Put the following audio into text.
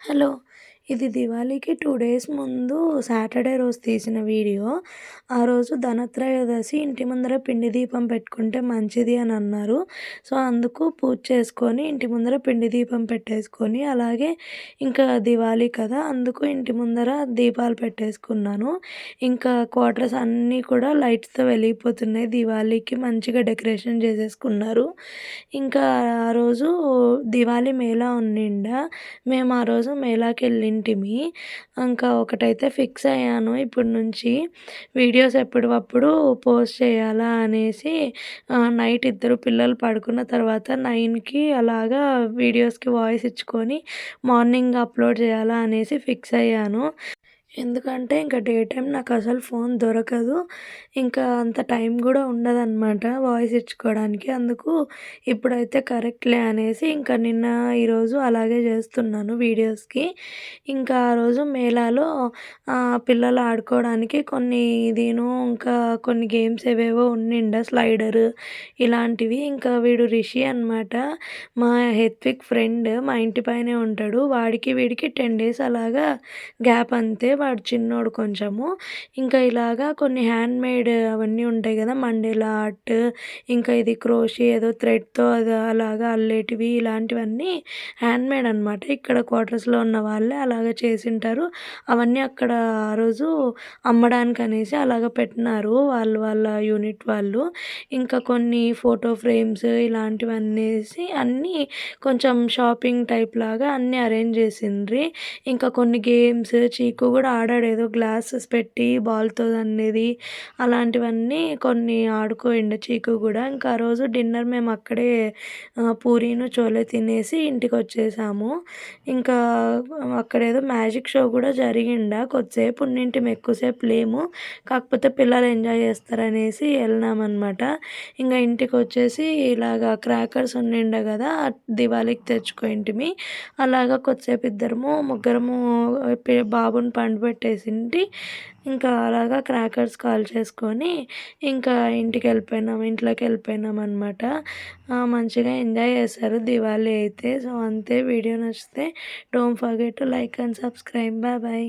Hello! ఇది దివాళీకి 2 days ముందు Saturday రోజు తీసిన వీడియో. ఆ రోజు ధనత్రయోదశి ఇంటి ముందర పిండి దీపం పెట్టుకుంటే మంచిది అని అన్నారు. సో, అందుకు పూజ చేసుకొని ఇంటి ముందర పిండి దీపం పెట్టేసుకొని, అలాగే ఇంకా దివాళీ కదా! అందుకు ఇంటి ముందర దీపాలు పెట్టేసుకున్నాను. ఇంకా క్వార్టర్స్ అన్నీ కూడా లైట్స్‌తో వెలిగిపోతున్నాయి. దివాళీకి మంచిగా డెకరేషన్ చేసేసుకున్నారు. ఇంకా ఆ రోజు దివాళీ మేళా ఉన్నిండా. మేము ఆ రోజు మేళాకెళ్ళింటిమి. ఇంకా ఒకటైతే ఫిక్స్ అయ్యాను ఇప్పటి నుంచి వీడియోస్ ఎప్పటివప్పుడు పోస్ట్ చేయాలా అనేసి నైట్ ఇద్దరు పిల్లలు పడుకున్న తర్వాత 9కి అలాగా వీడియోస్‌కి వాయిస్ ఇచ్చుకొని మార్నింగ్ అప్‌లోడ్ చేయాలా అనేసి ఫిక్స్ అయ్యాను. ఎందుకంటే ఇంక డే టైమ్ నాకసలు ఫోను దొరకదు. ఇంకా అంత టైం గూడా ఉండదనమాట వాయిస్ ఇచ్చుకోవడానికి. అందుకు ఇప్పుడైతే కరెక్ట్‌లే అనేసి ఇంకా నిన్న, ఈరోజు అలాగే జేస్తున్నాను వీడియోస్‌కి. ఇంకా ఆ రోజు మేళాలో పిల్లలు ఆడుకోవడానికి ఇంకా కొన్ని గేమ్స్ ఏవేవో ఉన్నిండే స్లైడరు ఇలాంటివి. ఇంకా వీడు రిషి అనమాట. మా హెత్విక్ ఫ్రెండ్ మా ఇంటి పైనే ఉంటాడు. వాడికి వీడికి 10 డేస్ అలాగా గ్యాప్ అంతే. వాడు చిన్నోడు కొంచెము. ఇంకా ఇలాగా కొన్ని హ్యాండ్‌మేడ్ అవన్నీ ఉంటాయి గదా! మండేలా ఆర్ట్, ఇంకా ఇది క్రోషి ఏదో థ్రెడ్‌తో అది అలాగా అల్లేటివి ఇలాంటివన్నీ హ్యాండ్‌మేడ్ అనమాట. ఇక్కడ క్వార్టర్స్‌లో ఉన్న వాళ్ళే అలాగా చేసుంటారు. అవన్నీ అక్కడ ఆ రోజు అమ్మడానికనేసి అలాగ పెట్టినారు వాళ్ళ యూనిట్ వాళ్ళు. ఇంకా కొన్ని ఫోటో ఫ్రేమ్స్ ఇలాంటివన్నేసి అన్నీ కొంచెం షాపింగ్ టైప్ లాగా అన్నీ అరేంజ్ చేసిండ్రి. ఇంకా కొన్ని గేమ్స్ చీకు గూడా ఆడాడు. ఏదో గ్లాసెస్ పెట్టి బాల్‌తో తన్నేది అలాంటివన్నీ కొన్ని ఆడుకోయిండు చీకు గూడా. ఇంకా ఆ రోజు డిన్నర్ మేము అక్కడే పూరీను, చోలే తినేసి ఇంటికొచ్చేసాము. ఇంకా అక్కడేదో మ్యాజిక్ షో గూడా జరిగిండా. కొద్దిసేపు ఉన్నింటిమి, ఎక్కువసేపు లేము. కాకపోతే పిల్లలు ఎంజాయ్ చేస్తారనేసి ఎళ్ళినామనమాట. ఇంగ ఇంటికొచ్చేసి ఇలాగ క్రాకర్స్ ఉన్నిండే గదా! దివాళీకి తెచ్చుకొయింటిమి. అలాగా కొద్దిసేపు ముగ్గురము బాబుని పండబెట్టేసింటి. ఇంకా అలాగా క్రాకర్స్ కాల్చేసుకొని ఇంకా ఇంట్లోకెళ్ళిపోయినామనమాట. మంచిగా ఎంజాయ్ చేశారు దివాళీ అయితే. సో, అంతే. వీడియో నచ్చితే don't forget to like and subscribe. Bye bye.